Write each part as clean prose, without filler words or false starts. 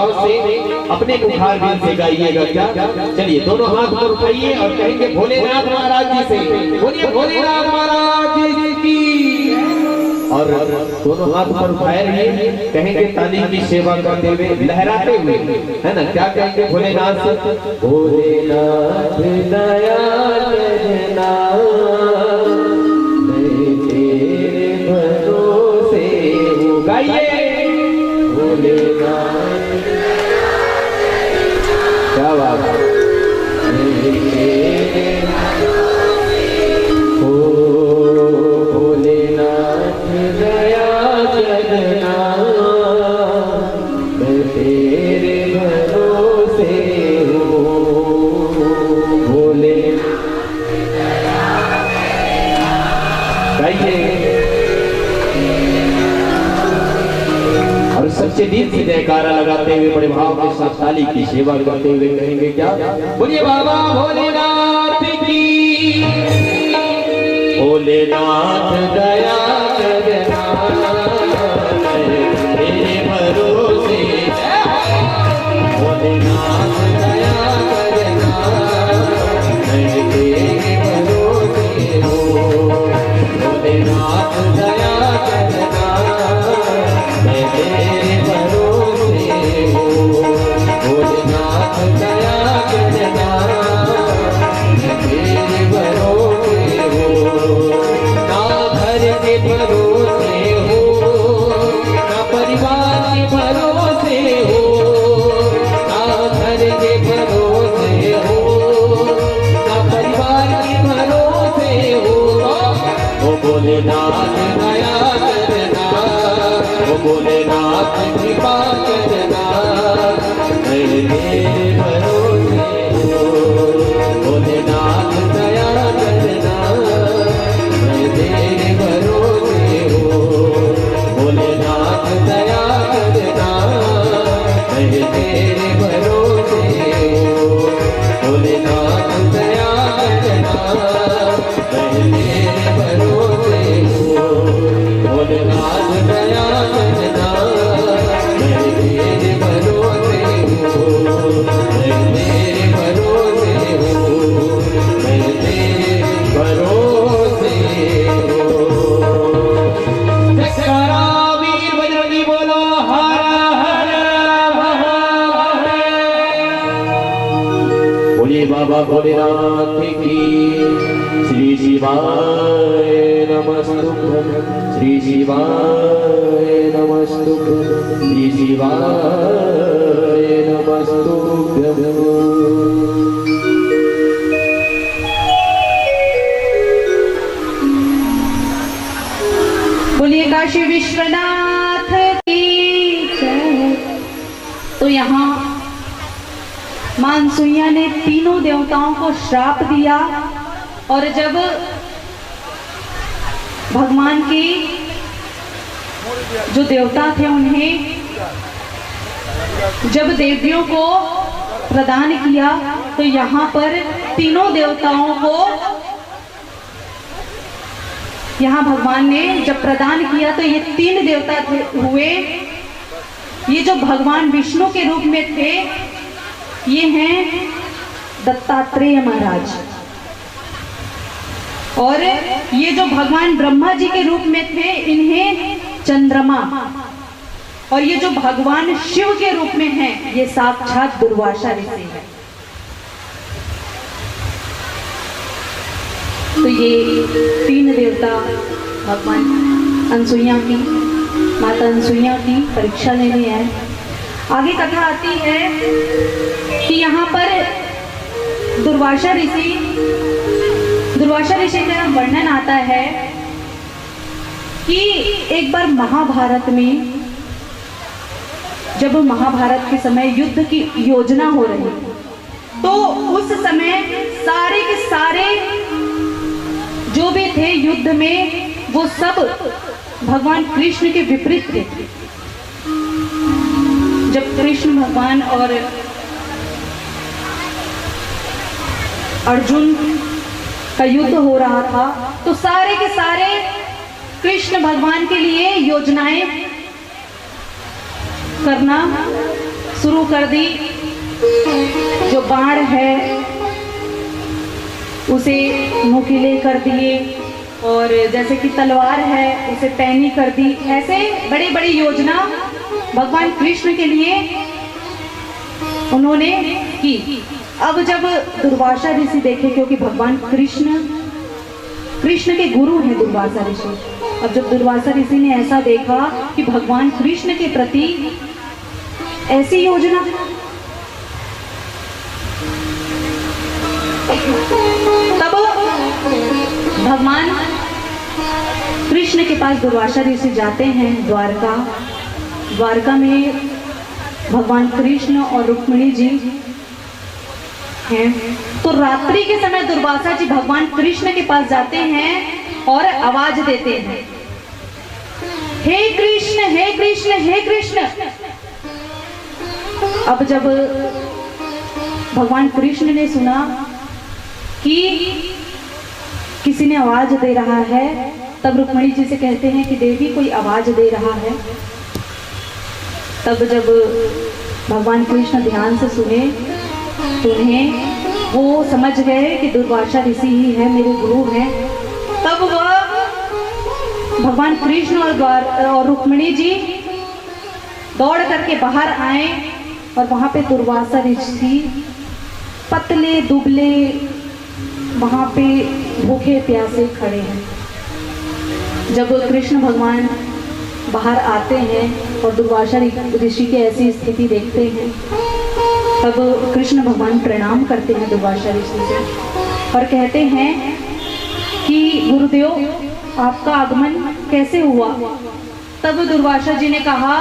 भाव से अपने मुखार बिंद से गाइएगा क्या। चलिए दोनों हाथ पर उठाइए और कहेंगे भोलेनाथ महाराज जी से, बोलिए भोलेनाथ महाराज जी की। और दोनों हाथ पर उठाए रहिए, कहेंगे तालीम की सेवा करते हुए, लहराते हुए, है ना। क्या कहेंगे भोलेनाथ से, भोलेनाथ दया करना मैं तेरे भरोसे हूँ। गाइए भोलेनाथ, क्या बात है। और सच्चे दिल से जयकारा लगाते हुए बड़े भाव के साथ ताली की सेवा करते हुए कहेंगे क्या, बोलिए बाबा भोलेनाथ की। भोलेनाथ दया करना तेरे भरोसे, भोलेनाथ दया करना मैं तेरे भरोसे हूँ। भोलेनाथ दया करना मैं तेरे भरोसे हूँ। भोलेनाथ दया करना मैं तेरे भरोसे हूँ। ना घर के भरोसे हो, ना परिवार के भरोसे हो, ना घर के भरोसे हो, ना परिवार के भरोसे हो। वो भोलेनाथ दया करना, वो भोलेनाथ कृपा करना मैं तेरे भरोसे हूँ। भोलेनाथ दया करना मैं तेरे भरोसे हूँ। भोलेनाथ दया करना मैं तेरे भरोसे हूँ। भोलेनाथ दया करना मैं तेरे भरोसे हूँ। भोलेनाथ दया करना मैं तेरे भरोसे हूँ। मैं तेरे भरोसे हूँ। मैं तेरे भरोसे हूँ। जयकारा वीर बजरंगी बोलो हर हर महादेव। बोलिए बाबा भोलेनाथ की। श्री शिवाय नमस्तुभ्यं, श्री शिवाय नमस्तुभ्यं, श्री शिवाय नमस्तुभ्यं। बोलिए काशी विश्वनाथ की जय। तो यहाँ मां अनसुईया ने तीनों देवताओं को श्राप दिया, और जब भगवान के जो देवता थे उन्हें जब देवियों को प्रदान किया, तो यहाँ पर तीनों देवताओं को यहाँ भगवान ने जब प्रदान किया, तो ये तीन देवता हुए। ये जो भगवान विष्णु के रूप में थे, ये हैं दत्तात्रेय महाराज, और ये जो भगवान ब्रह्मा जी के रूप में थे, इन्हें चंद्रमा, और ये जो भगवान शिव के रूप में हैं, ये साक्षात दुर्वासा ऋषि है। तो ये तीन देवता भगवान अनसुईया की, माता अनसुईया की परीक्षा लेने आए। आगे कथा आती है कि यहाँ पर दुर्वासा ऋषि का वर्णन आता है कि एक बार महाभारत में, जब महाभारत के समय युद्ध की योजना हो रही, तो उस समय सारे के सारे जो भी थे युद्ध में, वो सब भगवान कृष्ण के विपरीत थे। जब कृष्ण भगवान और अर्जुन का युद्ध हो रहा था, तो सारे के सारे कृष्ण भगवान के लिए योजनाएं करना शुरू कर दी। जो बाण है उसे नुकीले कर दिए, और जैसे कि तलवार है उसे पैनी कर दी। ऐसे बड़ी बड़ी योजना भगवान कृष्ण के लिए उन्होंने की। अब जब दुर्वासा ऋषि देखे, क्योंकि भगवान कृष्ण के गुरु हैं दुर्वासा ऋषि, अब जब दुर्वासा ऋषि ने ऐसा देखा कि भगवान कृष्ण के प्रति ऐसी योजना, तब भगवान कृष्ण के पास दुर्वासा ऋषि जाते हैं द्वारका में भगवान कृष्ण और रुक्मिणी जी हैं। तो रात्रि के समय दुर्वासा जी भगवान कृष्ण के पास जाते हैं और आवाज देते हैं, हे कृष्ण हे कृष्ण हे कृष्ण। अब जब भगवान कृष्ण ने सुना कि किसी ने आवाज दे रहा है, तब रुक्मिणी जी से कहते हैं कि देवी कोई आवाज दे रहा है। तब जब भगवान कृष्ण ध्यान से सुने तो उन्हें वो समझ गए कि दुर्वासा ऋषि ही है, मेरे गुरु हैं। तब वह भगवान कृष्ण और रुक्मिणी जी दौड़ करके बाहर आए, और वहां पे दुर्वासा ऋषि पतले दुबले वहां पे भूखे प्यासे खड़े हैं। जब कृष्ण भगवान बाहर आते हैं और दुर्वासा ऋषि की ऐसी स्थिति देखते हैं, तब कृष्ण भगवान प्रणाम करते हैं दुर्वासा ऋषि से और कहते हैं कि गुरुदेव आपका आगमन कैसे हुआ। तब दुर्वासा जी ने कहा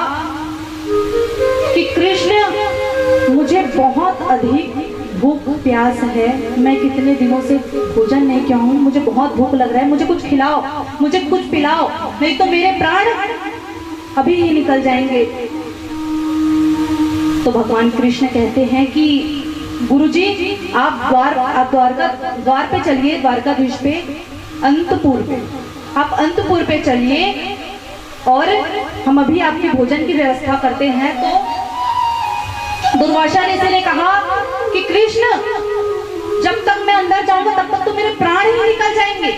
कि कृष्ण मुझे बहुत अधिक भूख प्यास है, मैं कितने दिनों से भोजन नहीं किया हूँ, मुझे बहुत भूख लग रहा है, मुझे कुछ खिलाओ, मुझे कुछ पिलाओ, नहीं तो मेरे प्राण अभी ही निकल जाएंगे। तो भगवान कृष्ण कहते हैं कि गुरुजी आप द्वार पे चलिए, द्वारकाधीश पे, अंतपुर पे, आप अंतपुर पे चलिए और हम अभी आपके भोजन की व्यवस्था करते हैं। तो दुर्वासा ऋषि ने कहा कि कृष्ण जब तक मैं अंदर जाऊंगा तब तक तो मेरे प्राण ही निकल जाएंगे,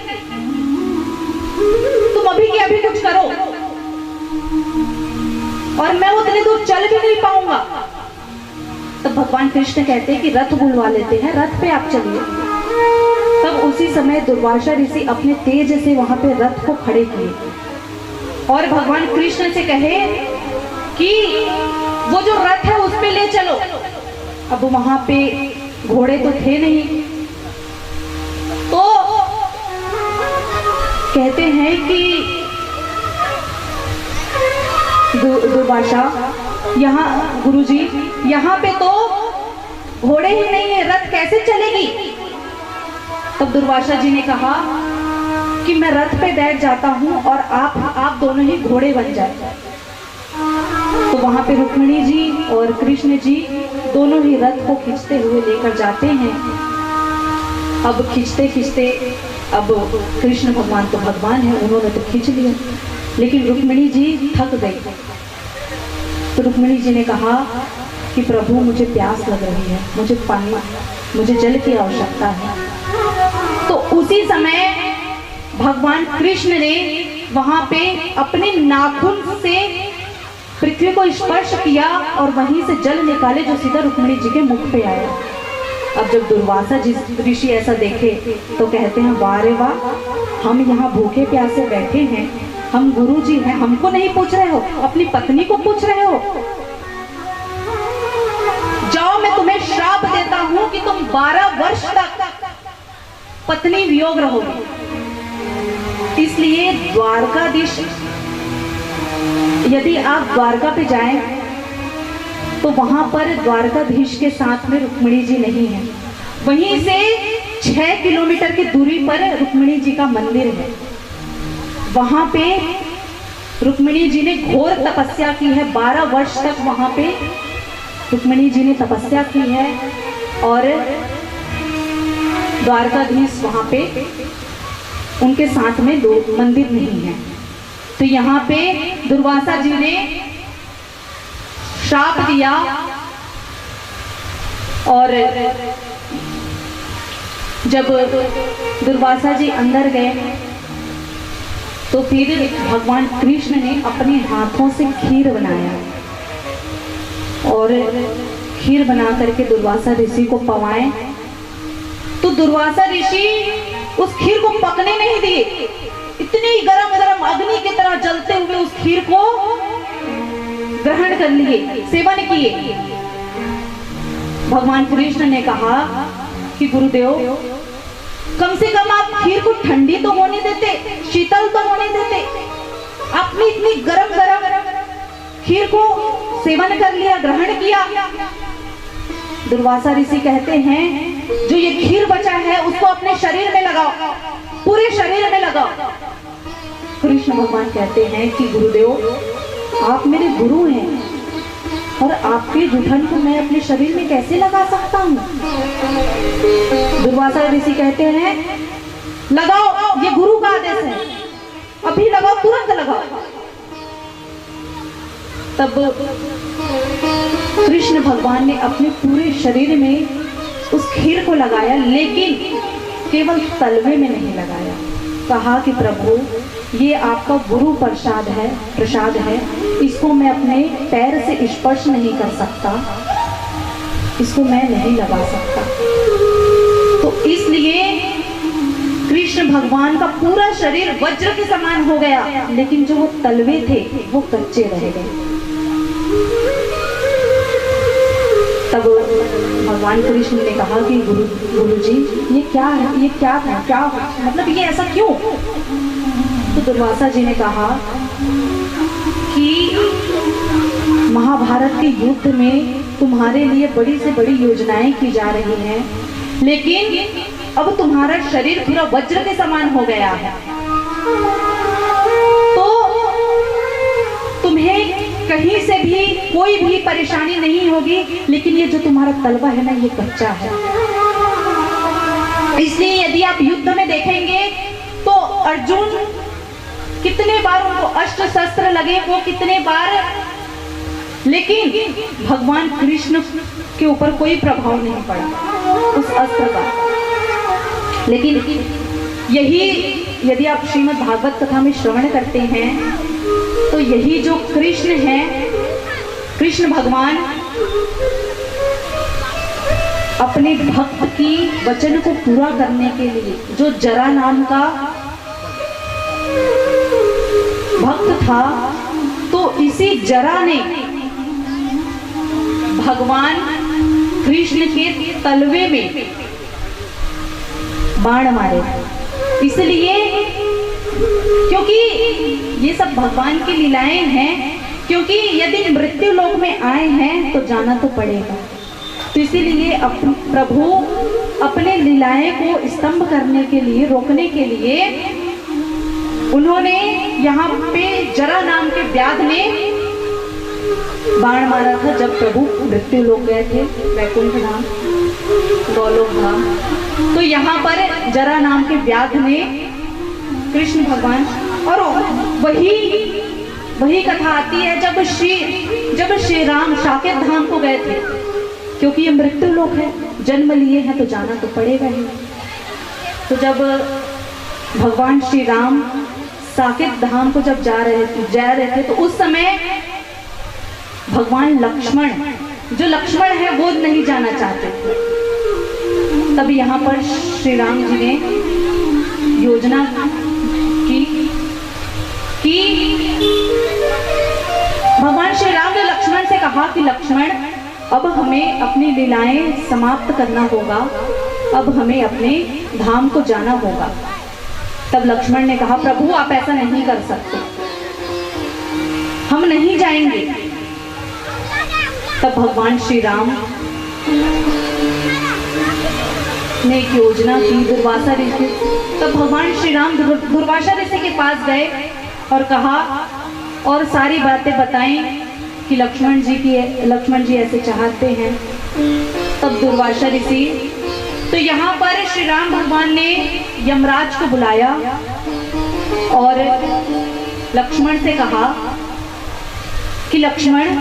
तुम अभी के अभी कुछ करो, और मैं उतने दूर चल भी नहीं पाऊंगा। तब भगवान कृष्ण कहते हैं कि रथ बुलवा लेते हैं, रथ पे आप चलिए। तब उसी समय दुर्वासा ऋषि अपने तेज से वहां पे रथ को खड़े किए और भगवान कृष्ण से कहे कि वो जो रथ है उस पे ले चलो। अब वहां पे घोड़े तो थे नहीं, तो कहते हैं कि दुर्वासा यहाँ गुरुजी यहाँ पे तो घोड़े ही नहीं है, रथ कैसे चलेगी। तब दुर्वासा जी ने कहा कि मैं रथ पे बैठ जाता हूँ और आप दोनों ही घोड़े बन जाए। तो वहां पे रुक्मिणी जी और कृष्ण जी दोनों ही रथ को खींचते हुए लेकर जाते हैं। अब खींचते खींचते, अब कृष्ण भगवान तो भगवान है, उन्होंने तो खींच लिया, लेकिन रुक्मिणी जी थक गई। तो रुक्मिणी जी ने कहा कि प्रभु मुझे प्यास लग रही है, मुझे पानी, मुझे जल की आवश्यकता है। तो उसी समय भगवान कृष्ण ने वहां पे अपने नाखून से पृथ्वी को स्पर्श किया और वहीं से जल निकाले जो सीधा रुक्मिणी जी के मुख पे आया। अब जब दुर्वासा जी ऋषि ऐसा देखे तो कहते हैं वाह रे वाह, हम यहाँ भूखे प्यासे बैठे हैं, हम गुरु जी हैं, हमको नहीं पूछ रहे हो, अपनी पत्नी को पूछ रहे हो। जाओ मैं तुम्हें श्राप देता हूं कि तुम 12 वर्ष तक पत्नी वियोग रहोगे। इसलिए द्वारकाधीश, यदि आप द्वारका पे जाएं तो वहां पर द्वारकाधीश के साथ में रुक्मिणी जी नहीं है, वहीं से 6 किलोमीटर की दूरी पर रुक्मिणी जी का मंदिर है। वहां पे रुक्मिणी जी ने घोर तपस्या की है, 12 वर्ष तक वहां पे रुक्मिणी जी ने तपस्या की है और द्वारकाधीश वहां पे उनके साथ में दो मंदिर नहीं है। तो यहाँ पे दुर्वासा जी ने श्राप दिया और जब दुर्वासा जी अंदर गए तो फिर भगवान कृष्ण ने अपने हाथों से खीर बनाया और खीर बना करके दुर्वासा ऋषि को पवाए। तो दुर्वासा ऋषि उस खीर को पकने नहीं दिए, इतनी गरम गरम अग्नि की तरह जलते हुए उस खीर को ग्रहण कर लिए, सेवन किए। भगवान कृष्ण ने कहा कि गुरुदेव, कम से कम आप खीर को ठंडी तो होने देते, शीतल तो होने देते। आपने इतनी गरम गरम खीर को सेवन कर लिया, ग्रहण किया। दुर्वासा ऋषि कहते हैं, जो ये खीर बचा है उसको अपने शरीर में लगाओ, पूरे शरीर में लगाओ। कृष्ण भगवान कहते हैं कि गुरुदेव, आप मेरे गुरु हैं और आपके जूठन को मैं अपने शरीर में कैसे लगा सकता हूँ। दुर्वासा ऋषि कहते हैं, लगाओ, ये गुरु का आदेश है, अभी लगाओ, तुरंत लगाओ। तब कृष्ण भगवान ने अपने पूरे शरीर में उस खीर को लगाया, लेकिन केवल तलवे में नहीं लगाया। कहा कि प्रभु, ये आपका गुरु प्रसाद है, इसको मैं अपने पैर से स्पर्श नहीं कर सकता, इसको मैं नहीं लगा सकता। तो इसलिए कृष्ण भगवान का पूरा शरीर वज्र के समान हो गया, लेकिन जो वो तलवे थे वो कच्चे रह गए। तब भगवान कृष्ण ने कहा कि गुरु जी, ये क्या है, ये क्या था, क्या मतलब ये ऐसा क्यों? तो दुर्वासा जी ने कहा कि महाभारत के युद्ध में तुम्हारे लिए बड़ी से बड़ी योजनाएं की जा रही हैं, लेकिन अब तुम्हारा शरीर पूरा वज्र के समान हो गया है, तो तुम्हें कहीं से भी कोई भी परेशानी नहीं होगी, लेकिन ये जो तुम्हारा तलवा है ना, ये कच्चा है। इसलिए यदि आप युद्ध में देखेंगे तो अर्जुन कितने बार उनको अस्त्र शस्त्र लगे, वो कितने बार, लेकिन भगवान कृष्ण के ऊपर कोई प्रभाव नहीं पड़ा उस अस्त्र का। लेकिन यही यदि आप श्रीमद् भागवत कथा में श्रवण करते हैं तो यही जो कृष्ण हैं, कृष्ण भगवान अपने भक्त की वचन को पूरा करने के लिए, जो जरा नाम का भक्त था, तो इसी जरा ने भगवान कृष्ण के तलवे में बाण मारे। इसलिए क्योंकि ये सब भगवान की लीलाएं हैं, क्योंकि यदि मृत्यु लोक में आए हैं तो जाना तो पड़ेगा। तो इसीलिए प्रभु अपने लीलाएं को स्तंभ करने के लिए, रोकने के लिए उन्होंने यहाँ पे जरा नाम के व्याध ने बाण मारा था, जब प्रभु मृत्यु लोक गए थे, वैकुंठ धाम, गोलोक धाम। तो यहाँ पर जरा नाम के व्याध ने कृष्ण भगवान, और वही कथा आती है जब श्री राम साकेत धाम को गए थे, क्योंकि ये मृत्यु लोक है, जन्म लिए हैं तो जाना तो पड़ेगा ही। तो जब भगवान श्री राम साकेत धाम को जब जा रहे थे तो उस समय भगवान लक्ष्मण, जो लक्ष्मण है वो नहीं जाना चाहते थे। तब यहाँ पर श्री राम जी ने योजना कि भगवान श्री राम ने लक्ष्मण से कहा कि लक्ष्मण, अब हमें अपनी लीलाएं समाप्त करना होगा, अब हमें अपने धाम को जाना होगा। तब लक्ष्मण ने कहा, प्रभु आप ऐसा नहीं कर सकते, हम नहीं जाएंगे। तब भगवान श्री राम ने एक योजना की, दुर्वासा ऋषि। तब भगवान श्री राम दुर्वासा ऋषि के पास गए और कहा, और सारी बातें बताएं कि लक्ष्मण जी ऐसे चाहते हैं। तब दुर्वासा ऋषि, तो यहाँ पर श्री राम भगवान ने यमराज को बुलाया और लक्ष्मण से कहा कि लक्ष्मण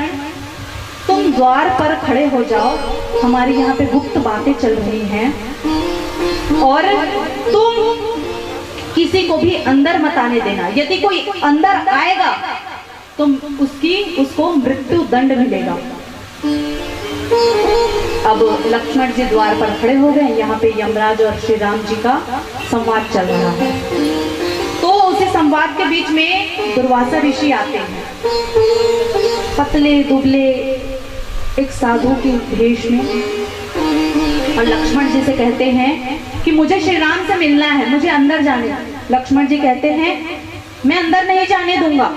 तुम द्वार पर खड़े हो जाओ हमारे यहाँ पे गुप्त बातें चल रही हैं और तुम किसी को भी अंदर मत आने देना। यदि कोई अंदर आएगा तो उसको मृत्यु दंड मिलेगा। अब लक्ष्मण जी द्वार पर खड़े हो गए। यहाँ पे यमराज और श्री राम जी का संवाद चल रहा है। तो उसी संवाद के बीच में दुर्वासा ऋषि आते हैं, पतले दुबले एक साधु के भेष में, और लक्ष्मण जी से कहते हैं कि मुझे श्री राम से मिलना है, मुझे अंदर जाने। लक्ष्मण जी कहते हैं मैं अंदर नहीं जाने दूंगा,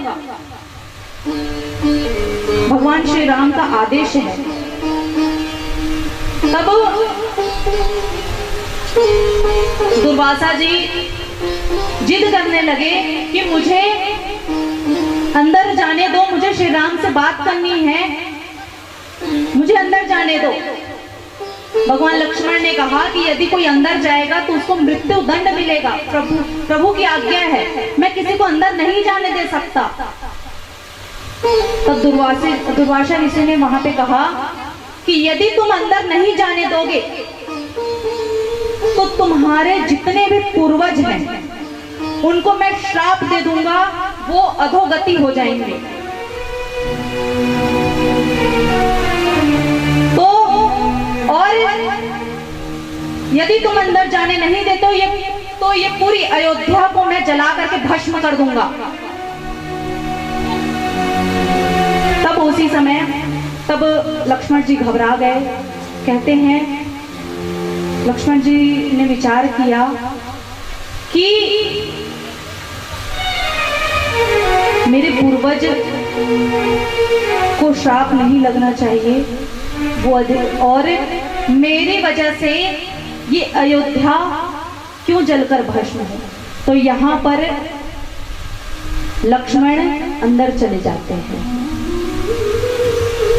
भगवान श्री राम का आदेश है। तब दुर्वासा जी जिद करने लगे कि मुझे अंदर जाने दो, मुझे श्री राम से बात करनी है, मुझे अंदर जाने दो। भगवान लक्ष्मण ने कहा कि यदि कोई अंदर जाएगा तो उसको मृत्यु दंड मिलेगा। प्रभु की आज्ञा है, मैं किसी को अंदर नहीं जाने दे सकता। तब दुर्वासा ऋषि ने वहां पे कहा कि यदि तुम अंदर नहीं जाने दोगे तो तुम्हारे जितने भी पूर्वज हैं उनको मैं श्राप दे दूंगा, वो अधोगति हो जाएंगे। तो और यदि तुम अंदर जाने नहीं देते तो ये पूरी अयोध्या को मैं जला करके भस्म कर दूंगा। तब उसी समय तब लक्ष्मण जी घबरा गए। कहते हैं लक्ष्मण जी ने विचार किया कि मेरे पूर्वज को श्राप नहीं लगना चाहिए, वो अधिक, और मेरी वजह से ये अयोध्या क्यों जलकर भस्म है। तो यहाँ पर लक्ष्मण अंदर चले जाते हैं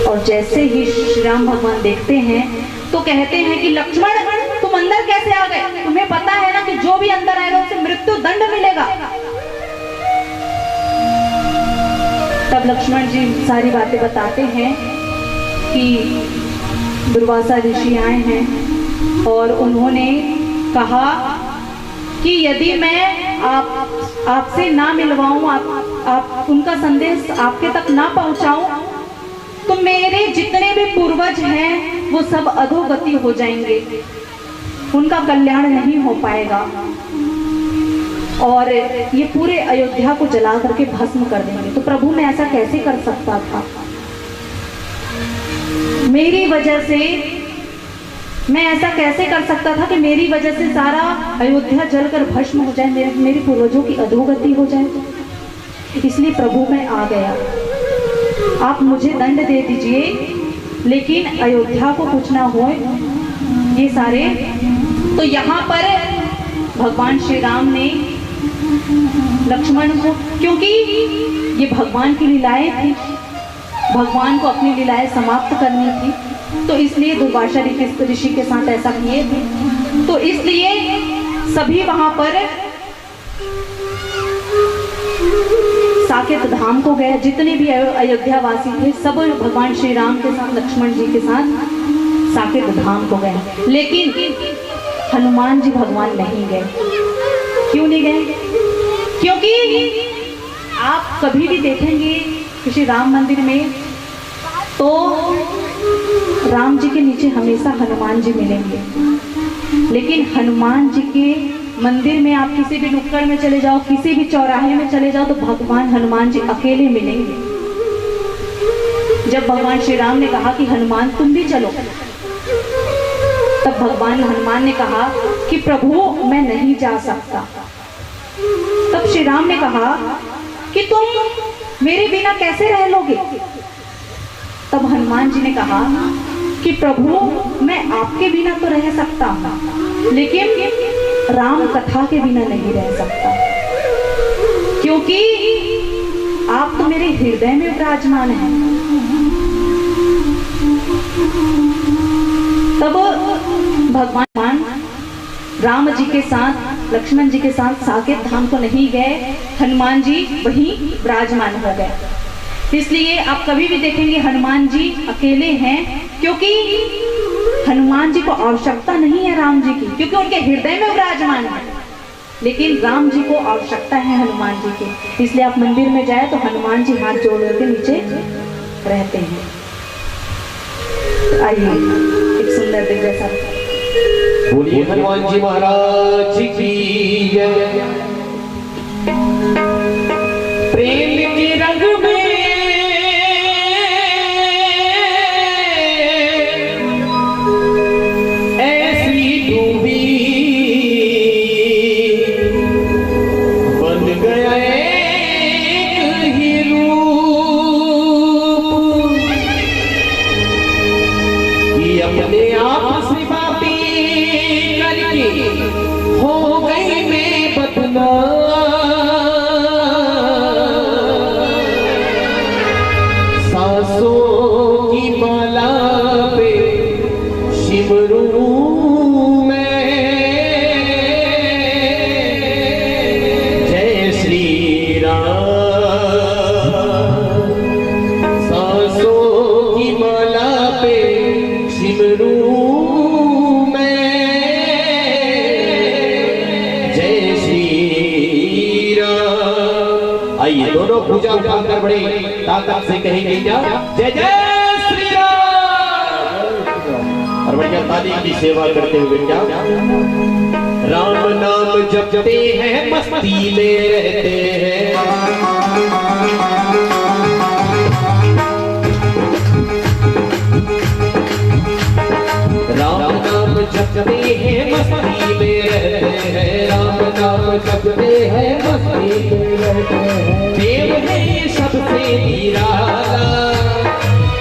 और जैसे ही श्री राम भगवान देखते हैं तो कहते हैं कि लक्ष्मण तुम अंदर कैसे आ गए? तुम्हें पता है ना कि जो भी अंदर आएगा उसे मृत्यु दंड मिलेगा। तब लक्ष्मण जी सारी बातें बताते हैं कि दुर्वासा ऋषि आए हैं और उन्होंने कहा कि यदि मैं आपसे ना मिलवाऊं, आप उनका संदेश आपके तक ना पहुंचाऊं तो मेरे जितने भी पूर्वज हैं वो सब अधोगति हो जाएंगे, उनका कल्याण नहीं हो पाएगा और ये पूरे अयोध्या को जला करके भस्म कर देंगे। तो प्रभु मैं ऐसा कैसे कर सकता था? मेरी वजह से मैं ऐसा कैसे कर सकता था कि मेरी वजह से सारा अयोध्या जलकर भस्म हो जाए, मेरे पूर्वजों की अधोगति हो जाए। इसलिए प्रभु मैं आ गया, आप मुझे दंड दे दीजिए लेकिन अयोध्या को कुछ ना हो ये सारे। तो यहाँ पर भगवान श्री राम ने लक्ष्मण को, क्योंकि ये भगवान की लीलाएं थी, भगवान को अपनी लीलाएं समाप्त करनी थी, तो इसलिए दुर्वासा ऋषि के साथ ऐसा किए थे। तो इसलिए सभी वहां पर साकेत धाम को गए, जितने भी अयोध्या वासी थे सब भगवान श्री राम के साथ लक्ष्मण जी के साथ साकेत धाम को गए। लेकिन हनुमान जी भगवान नहीं गए। क्यों नहीं गए? क्योंकि आप कभी भी देखेंगे किसी राम मंदिर में तो राम जी के नीचे हमेशा हनुमान जी मिलेंगे, लेकिन हनुमान जी के मंदिर में आप किसी भी नुक्कड़ में चले जाओ, किसी भी चौराहे में चले जाओ तो भगवान हनुमान जी अकेले मिलेंगे। जब भगवान श्री राम ने कहा कि हनुमान तुम भी चलो, तब भगवान हनुमान ने कहा कि प्रभु मैं नहीं जा सकता। तब श्री राम ने कहा कि तुम मेरे बिना कैसे रह लोगे? तब हनुमान जी ने कहा कि प्रभु मैं आपके बिना तो रह सकता हूँ लेकिन राम कथा के बिना नहीं रह सकता, क्योंकि आप तो मेरे हृदय में विराजमान हैं। तब भगवान राम जी के साथ लक्ष्मण जी के साथ साकेत धाम को नहीं गए, हनुमान जी वहीं विराजमान हो गए। इसलिए आप कभी भी देखेंगे हनुमान जी अकेले हैं, क्योंकि हनुमान जी को आवश्यकता नहीं है राम जी की, क्योंकि उनके हृदय में विराजमान है, लेकिन राम जी को आवश्यकता है हनुमान जी की। इसलिए आप मंदिर में जाए तो हनुमान जी हाथ जोड़ के नीचे रहते हैं। आइए एक सुंदर दिव्य सा बोलिए हनुमान जी महाराज की जय। प्रेम के रंग में ऐसी डूबी बन गया एक ही रूप कि अपने आप से बातें करके हो गई मैं बदनाम। सांसों की माला पे सिमरू मैं जय श्री राम। सांसों की माला पे सिमरू मैं जय श्री राम। आइए दोनों पूजा उठाकर बड़े ताकत से कहेंगे क्या जय जय श्री राम। और बढ़िया ताली की सेवा करते हुए क्या राम नाम जपते हैं मस्ती में रहते हैं। राम नाम जपते हैं मस्ती में रहते हैं। राम नाम जपते हैं मस्ती में रहते हैं। देव है सबसे निराला,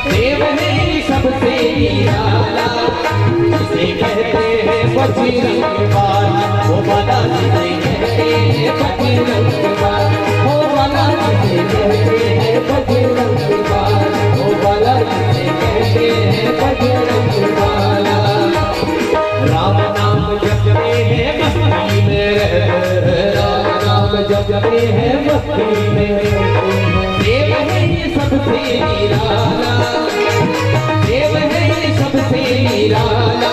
देव है सबसे निराला, जिसे कहते हैं बजरंग बाला, वो बाला जिसे कहते हैं बजरंग बाला, वो बाला जिसे कहते हैं बजरंग बाला, वो बाला जिसे कहते हैं बजरंग बाला। राम नाम जपते हैं मस्ती में रहते हैं। राम नाम जपते हैं मस्ती में रहते हैं। देव है सबसे निराला, देव है सबसे निराला,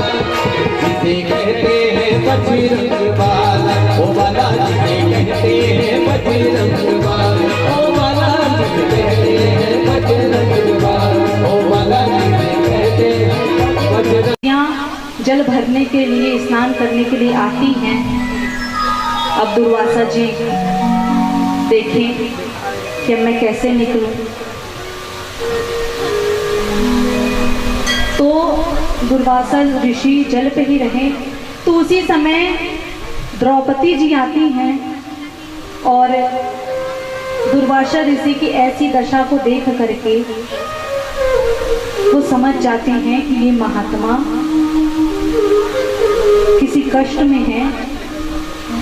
जिसे कहते हैं बजरंग बाला, ओ बाला जिसे कहते हैं बजरंग बाला, ओ बाला जिसे कहते हैं बजरंग बाला, ओ बाला जिसे कहते हैं बजरंग। जल भरने के लिए, स्नान करने के लिए आती हैं। अब दुर्वासा जी देखें कि मैं कैसे निकलूं, तो दुर्वासा ऋषि जल पे ही रहे। तो उसी समय द्रौपदी जी आती हैं और दुर्वासा ऋषि की ऐसी दशा को देख करके वो समझ जाती हैं कि ये महात्मा किसी कष्ट में है,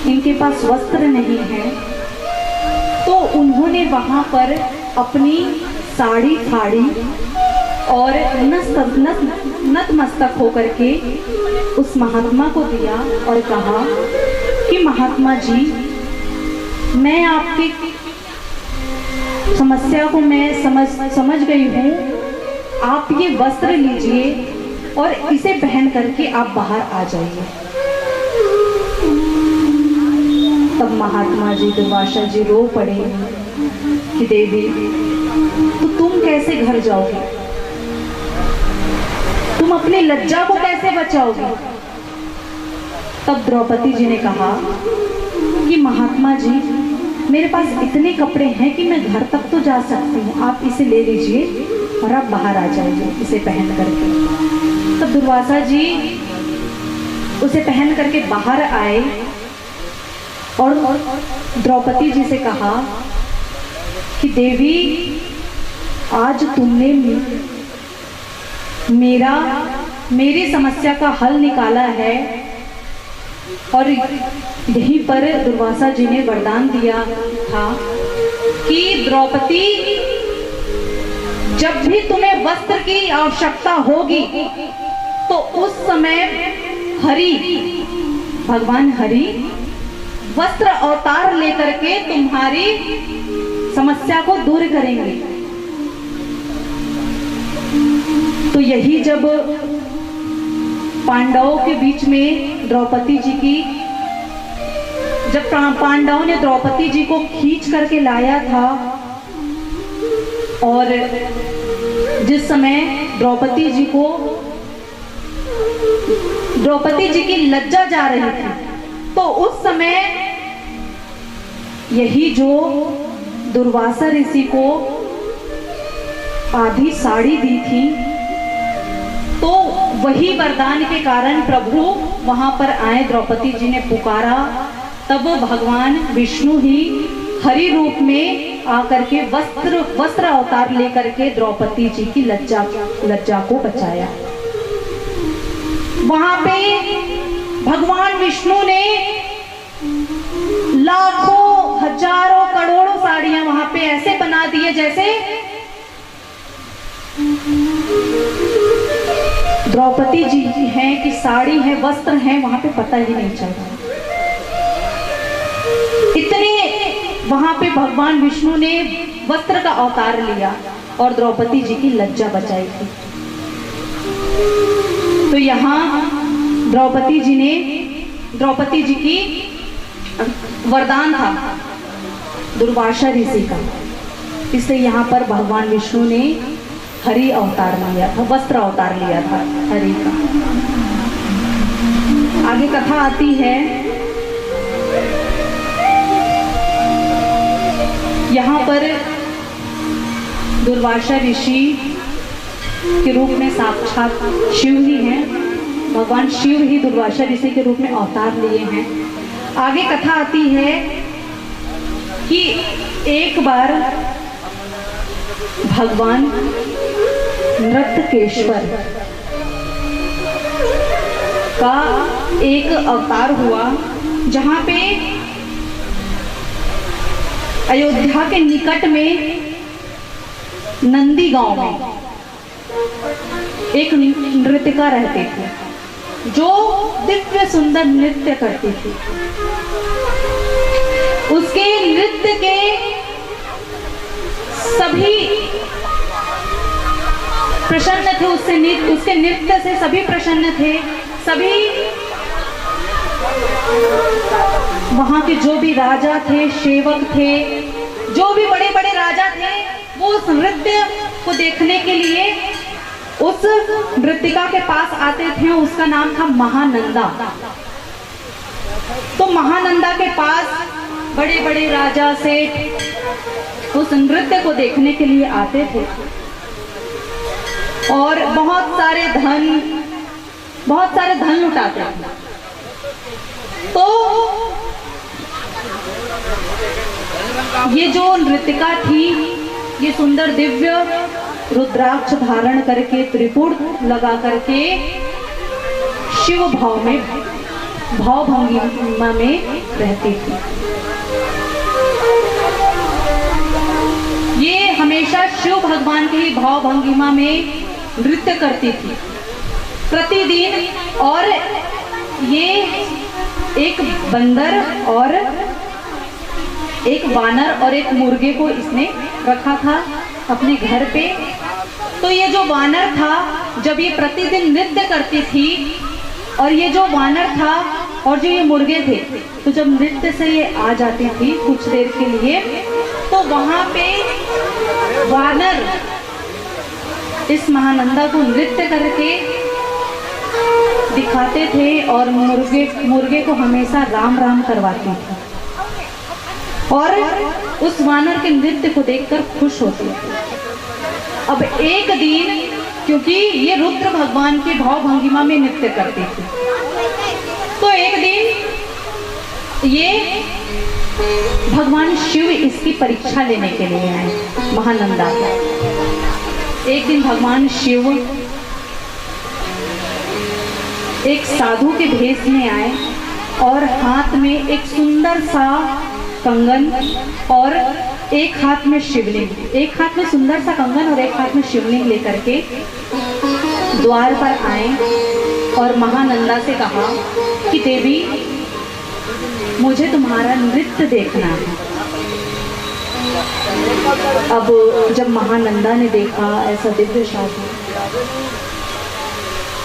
इनके पास वस्त्र नहीं है। तो उन्होंने वहां पर अपनी साड़ी फाड़ी और नतमस्तक होकर के उस महात्मा को दिया और कहा कि महात्मा जी, मैं आपकी समस्या को मैं समझ गई हूँ। आप ये वस्त्र लीजिए और इसे पहन करके आप बाहर आ जाइए। तब महात्मा जी दुर्वासा जी रो पड़े कि देवी, तो तुम कैसे घर जाओगे, तुम अपनी लज्जा को कैसे बचाओगे। तब द्रौपदी जी ने कहा कि महात्मा जी, मेरे पास इतने कपड़े हैं कि मैं घर तक तो जा सकती हूँ, आप इसे ले लीजिए और आप बाहर आ जाइए इसे पहन करके। तब दुर्वासा जी उसे पहन करके बाहर आए और द्रौपदी जी से कहा कि देवी, आज तुमने मेरी समस्या का हल निकाला है। और यहीं पर दुर्वासा जी ने वरदान दिया था कि द्रौपदी, जब भी तुम्हें वस्त्र की आवश्यकता होगी तो उस समय भगवान हरि वस्त्र अवतार लेकर के तुम्हारी समस्या को दूर करेंगे। तो यही जब पांडवों के बीच में द्रौपदी जी की, जब पांडवों ने द्रौपदी जी को खींच करके लाया था और जिस समय द्रौपदी जी की लज्जा जा रही थी, तो उस समय यही जो दुर्वासा ऋषि को आधी साड़ी दी थी, तो वही वरदान के कारण प्रभु वहां पर आए, द्रौपदी जी ने पुकारा, तब भगवान विष्णु ही हरि रूप में आकर के वस्त्र अवतार लेकर के द्रौपदी जी की लज्जा को बचाया। वहां पे भगवान विष्णु ने लाखों हजारों करोड़ों साड़ियां वहां पे ऐसे बना दिए जैसे द्रौपदी जी हैं कि साड़ी है, वस्त्र है, वहां पे पता ही नहीं चल रहा। इतने वहां पे भगवान विष्णु ने वस्त्र का अवतार लिया और द्रौपदी जी की लज्जा बचाई थी। तो यहाँ द्रौपदी जी की वरदान था दुर्वासा ऋषि का, इसलिए यहाँ पर भगवान विष्णु ने हरि अवतार लिया था, वस्त्र अवतार लिया था हरि का। आगे कथा आती है, यहाँ पर दुर्वासा ऋषि के रूप में साक्षात शिव ही हैं, भगवान शिव ही दुर्वासा ऋषि के रूप में अवतार लिए हैं। आगे कथा आती है कि एक बार भगवान नृत्यकेश्वर का एक अवतार हुआ, जहां पे अयोध्या के निकट में नंदी गांव में एक नृत्यिका रहते थे, जो दिव्य सुंदर नृत्य करती थी। उसके नृत्य के सभी प्रसन्न थे, उसके नृत्य से सभी प्रसन्न थे। सभी वहां के जो भी राजा थे, सेवक थे, जो भी बड़े बड़े राजा थे, वो उस नृत्य को देखने के लिए उस नृत्यिका के पास आते थे। उसका नाम था महानंदा। तो महानंदा के पास बड़े बड़े राजा से उस नृत्य को देखने के लिए आते थे और बहुत सारे धन लुटाते थे। तो ये जो नृत्यिका थी, ये सुंदर दिव्य रुद्राक्ष धारण करके, त्रिपुर लगा करके शिव भाव भंगिमा में रहती थी। ये हमेशा शिव भगवान के ही भाव भंगिमा में नृत्य करती थी प्रतिदिन। और ये एक बंदर और एक वानर और एक मुर्गे को इसने रखा था अपने घर पे। तो ये जो वानर था, जब ये प्रतिदिन नृत्य करती थी, और ये जो वानर था और जो ये मुर्गे थे, तो जब नृत्य से ये आ जाती थी कुछ देर के लिए, तो वहां पे वानर इस महानंदा को नृत्य करके दिखाते थे और मुर्गे को हमेशा राम राम करवाती थी और उस वानर के नृत्य को देखकर खुश होती थी। अब एक दिन, क्योंकि ये रुद्र भगवान के भाव भंगिमा में नृत्य करती थी, तो एक दिन ये भगवान शिव इसकी परीक्षा लेने के लिए आए महानंदा। एक दिन भगवान शिव एक साधु के भेष में आए और हाथ में एक सुंदर सा कंगन और एक हाथ में शिवलिंग, एक हाथ में सुंदर सा कंगन और एक हाथ में शिवलिंग लेकर के द्वार पर आए और महानंदा से कहा कि देवी, मुझे तुम्हारा नृत्य देखना है। अब जब महानंदा ने देखा ऐसा दिव्य साधु,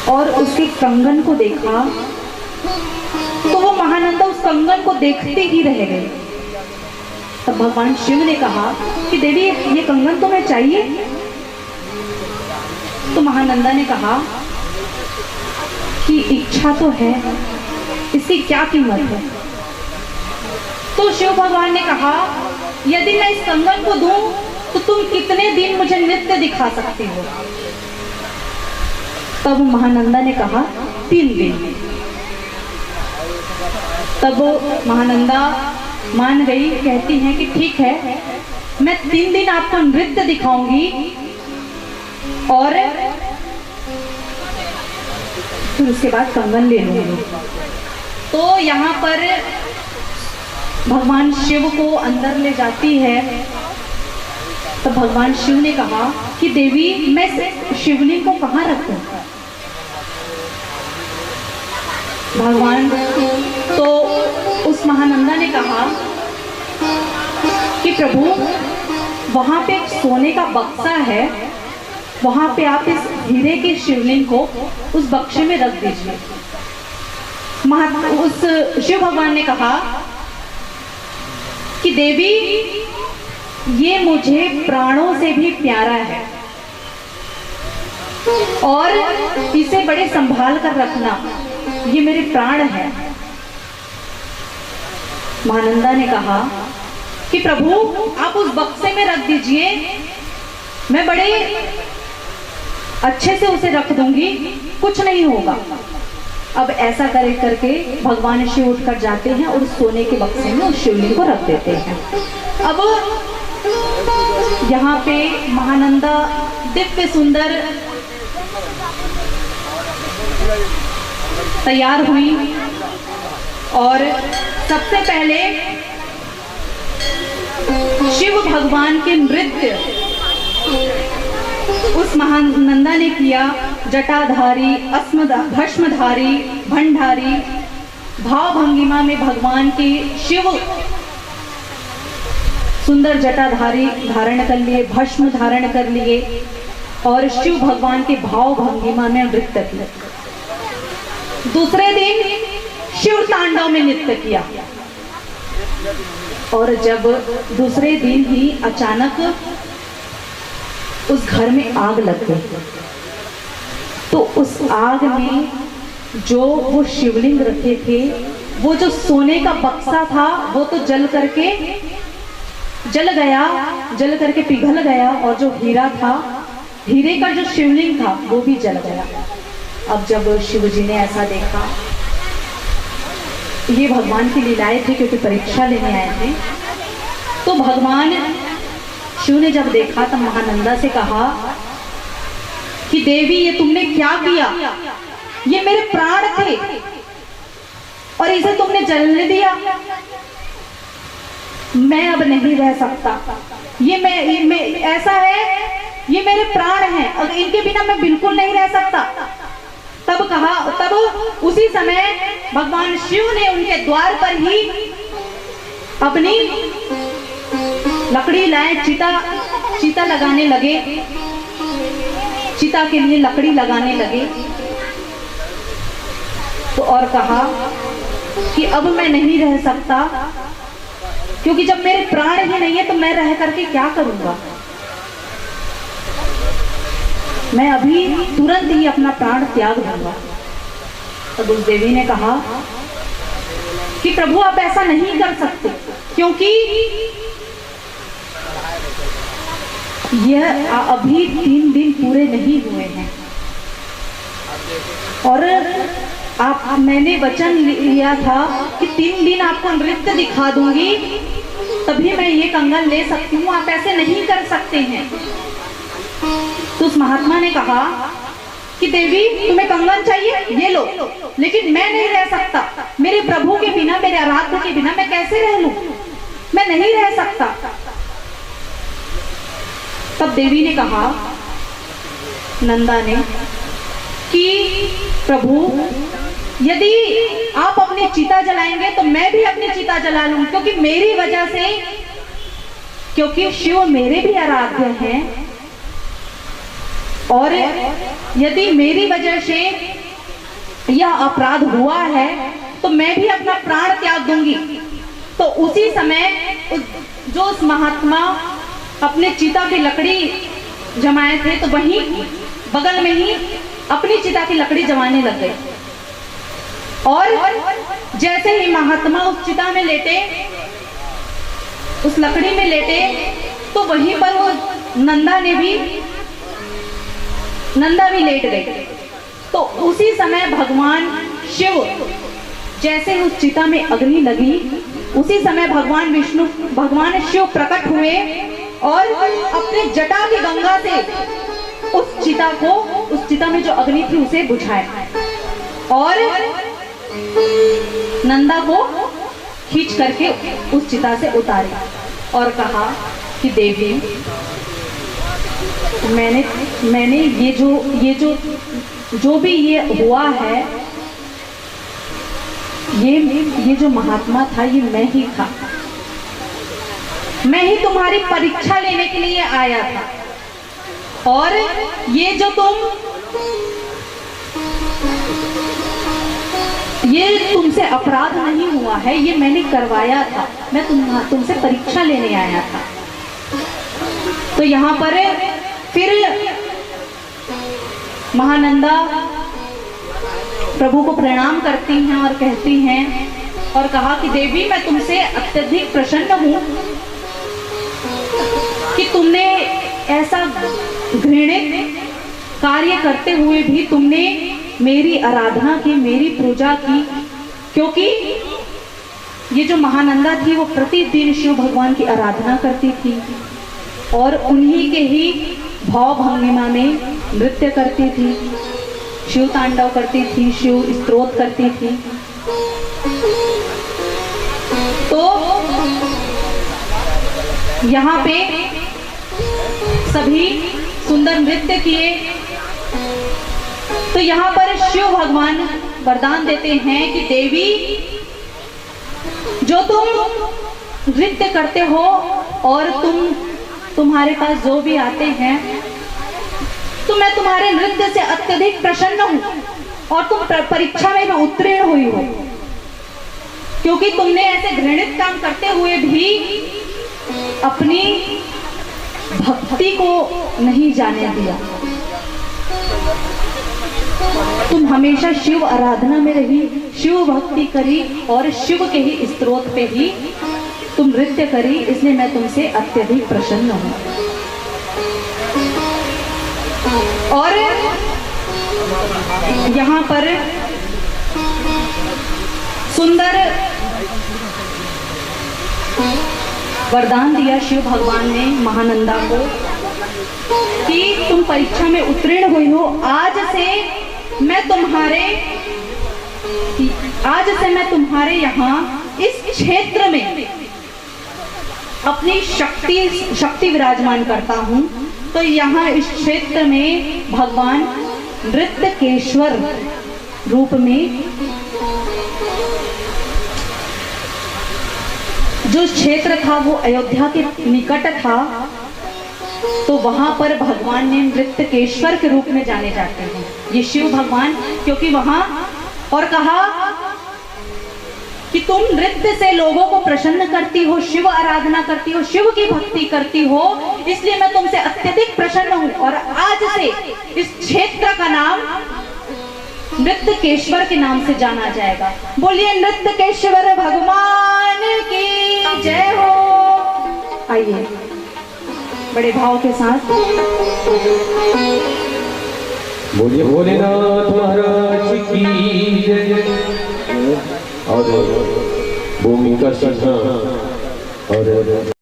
और उसके कंगन को देखा तो वो महानंदा उस कंगन को देखते ही रह गए। तब भगवान शिव ने कहा कि देवी ये कंगन तुम्हें चाहिए? तो महानंदा ने कहा कि इच्छा तो है, इसकी क्या कीमत है? तो शिव भगवान ने कहा यदि मैं इस कंगन को दूं तो तुम कितने दिन मुझे नृत्य दिखा सकती हो? तब महानंदा ने कहा 3 दिन। तब महानंदा मान गई, कहती हैं कि ठीक है, मैं 3 दिन आपको नृत्य दिखाऊंगी और फिर उसके बाद कंगन ले लूंगी। तो यहाँ पर भगवान शिव को अंदर ले जाती है। तो भगवान शिव ने कहा कि देवी मैं शिवलिंग को कहाँ रखूं? भगवान तो उस महानंदा ने कहा कि प्रभु वहां पे एक सोने का बक्सा है, वहां पे आप इस हीरे के शिवलिंग को उस बक्से में रख दीजिए। उस शिव भगवान ने कहा कि देवी ये मुझे प्राणों से भी प्यारा है और इसे बड़े संभाल कर रखना, ये मेरे प्राण है। महानंदा ने कहा कि प्रभु आप उस बक्से में रख दीजिए, मैं बड़े अच्छे से उसे रख दूंगी, कुछ नहीं होगा। अब ऐसा करे करके भगवान शिव उठकर जाते हैं और सोने के बक्से में उस शिवलिंग को रख देते हैं। अब यहाँ पे महानंदा दिव्य सुंदर तैयार हुई और सबसे पहले शिव भगवान के नृत्य उस महानंदा ने किया। जटाधारी, भस्मधारी, भंडारी भाव भंगिमा में भगवान के शिव सुंदर जटाधारी धारण कर लिए, भस्म धारण कर लिए और शिव भगवान के भाव भंगिमा में नृत्य किया। दूसरे दिन शिव तांडव में नृत्य किया और जब दूसरे दिन ही अचानक उस घर में आग लग गई, तो उस आग में जो वो शिवलिंग रखे थे, वो जो सोने का बक्सा था वो तो जल करके पिघल गया और जो हीरा था, हीरे का जो शिवलिंग था वो भी जल गया। अब जब शिव जी ने ऐसा देखा, ये भगवान की लीलाएं थी क्योंकि परीक्षा लेने आए थे, तो भगवान शिव ने जब देखा तब महानंदा से कहा कि देवी ये तुमने क्या किया? ये मेरे प्राण थे और इसे तुमने जलने दिया। मैं अब नहीं रह सकता, ये मैं ऐसा है, ये मेरे प्राण हैं, अगर इनके बिना मैं बिल्कुल नहीं रह सकता। तब उसी समय भगवान शिव ने उनके द्वार पर ही अपनी लकड़ी लाए, चिता लगाने लगे, चिता के लिए लकड़ी लगाने लगे। तो और कहा कि अब मैं नहीं रह सकता, क्योंकि जब मेरे प्राण ही नहीं है तो मैं रह करके क्या करूंगा? मैं अभी तुरंत ही अपना प्राण त्याग दूंगा। तब उस देवी ने कहा कि प्रभु आप ऐसा नहीं कर सकते, क्योंकि यह अभी 3 दिन पूरे नहीं हुए हैं और मैंने वचन लिया था कि 3 दिन आपको नृत्य दिखा दूंगी, तभी मैं ये कंगन ले सकती हूँ, आप ऐसे नहीं कर सकते हैं। तो उस महात्मा ने कहा कि देवी तुम्हें कंगन चाहिए, ये लो, लेकिन मैं नहीं रह सकता, मेरे प्रभु के बिना, मेरे आराध्य के बिना मैं कैसे रह लूं? मैं नहीं रह सकता। तब देवी ने कहा, नंदा ने, कि प्रभु यदि आप अपनी चिता जलाएंगे तो मैं भी अपनी चिता जला लूं, क्योंकि मेरी वजह से, क्योंकि शिव मेरे भी आराध्य हैं, और यदि मेरी वजह से यह अपराध हुआ है तो मैं भी अपना प्राण त्याग दूंगी। तो उसी समय जो उस महात्मा अपने चिता की लकड़ी जमाए थे तो वहीं बगल में ही अपनी चिता की लकड़ी जमाने लग गए। और जैसे ही महात्मा उस चिता में लेटे, उस लकड़ी में लेटे, तो वहीं पर वो नंदा भी लेट गए। तो उसी समय भगवान शिव, जैसे ही उस चिता में अग्नि लगी, उसी समय भगवान शिव प्रकट हुए और अपने जटा की गंगा से उस चिता में जो अग्नि थी उसे बुझाया और नंदा को खींच करके उस चिता से उतारे और कहा कि देवी, मैंने जो भी ये हुआ है, ये जो महात्मा था ये मैं ही था। मैं ही तुम्हारी परीक्षा लेने के लिए आया था और ये जो तुमसे अपराध नहीं हुआ है, ये मैंने करवाया था। मैं तुमसे परीक्षा लेने आया था। तो यहाँ पर फिर महानंदा प्रभु को प्रणाम करती हैं और कहती हैं और कहा कि देवी, मैं तुमसे अत्यधिक प्रसन्न हूं कि तुमने ऐसा घृणित कार्य करते हुए भी तुमने मेरी आराधना की, मेरी पूजा की। क्योंकि ये जो महानंदा थी वो प्रतिदिन शिव भगवान की आराधना करती थी और उन्हीं के ही भाव भंगिमा में नृत्य करती थी, शिव तांडव करती थी, शिव स्तोत्र करती थी। तो यहाँ पे सभी सुंदर नृत्य किए। तो यहाँ पर शिव भगवान वरदान देते हैं कि देवी, जो तुम नृत्य करते हो और तुम्हारे पास जो भी आते हैं, तो मैं तुम्हारे नृत्य से अत्यधिक प्रसन्न हूं और तुम परीक्षा में उत्तीर्ण हुई हो, क्योंकि तुमने ऐसे घृणित काम करते हुए भी अपनी भक्ति को नहीं जाने दिया। तुम हमेशा शिव आराधना में रही, शिव भक्ति करी और शिव के ही स्तोत्र पे ही तुम नृत्य करी, इसलिए मैं तुमसे अत्यधिक प्रसन्न हूं। और यहाँ पर सुंदर वरदान दिया शिव भगवान ने महानंदा को कि तुम परीक्षा में उत्तीर्ण हुई हो। आज से मैं तुम्हारे यहाँ इस क्षेत्र में अपनी शक्ति विराजमान करता हूँ। तो यहाँ इस क्षेत्र में भगवान नृत्यकेश्वर रूप में, जो क्षेत्र था वो अयोध्या के निकट था, तो वहां पर भगवान ने नृत्यकेश्वर के रूप में जाने जाते हैं ये शिव भगवान। क्योंकि वहां और कहा कि तुम नृत्य से लोगों को प्रसन्न करती हो, शिव आराधना करती हो, शिव की भक्ति करती हो, इसलिए मैं तुमसे अत्यधिक प्रसन्न हूं। और आज से इस क्षेत्र का नाम नृत्यकेश्वर के नाम से जाना जाएगा। बोलिए नृत्यकेश्वर भगवान की जय हो। आइए बड़े भाव के साथ बोलिए भोलेनाथ महाराज की जय। और भूमि का सिंहा और